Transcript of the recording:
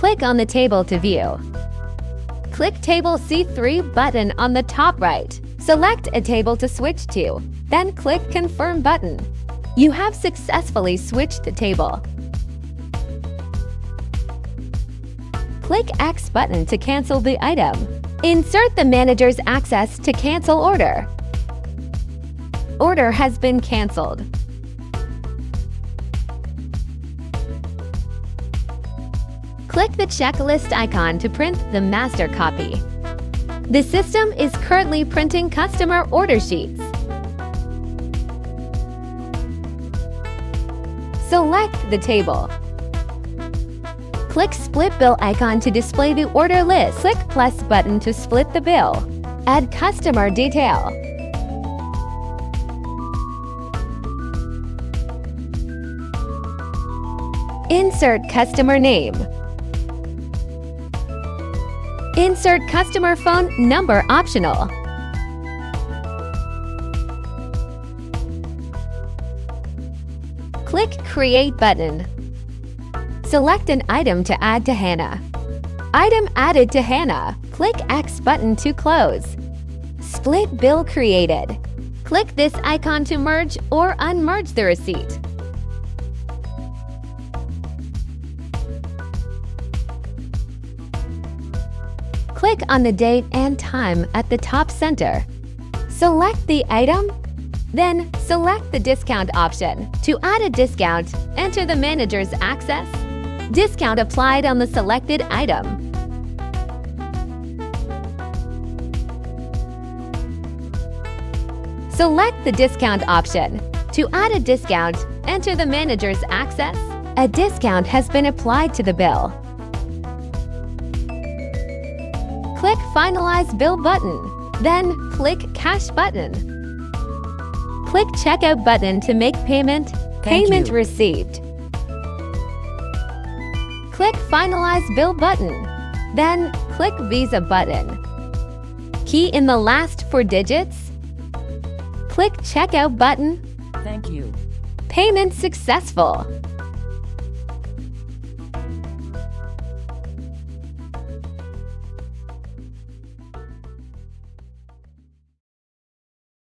Click on the table to view. Click Table C3 button on the top right. Select a table to switch to, then click Confirm button. You have successfully switched the table. Click X button to cancel the item. Insert the manager's access to cancel order. Order has been canceled. Click the checklist icon to print the master copy. The system is currently printing customer order sheets. Select the table. Click Split Bill icon to display the order list. Click Plus button to split the bill. Add customer detail. Insert customer name. Insert customer phone number optional. Click Create button. Select an item to add to HANA. Item added to HANA. Click X button to close. Split bill created. Click this icon to merge or unmerge the receipt. Click on the date and time at the top center. Select the item, then select the discount option. To add a discount, enter the manager's access. Discount applied on the selected item. Select the discount option. To add a discount, enter the manager's access. A discount has been applied to the bill. Click Finalize Bill button, then click Cash button. Click Checkout button to make payment. Payment received. Click Finalize Bill button, then click Visa button. Key in the last 4 digits. Click Checkout button. Thank you. Payment successful.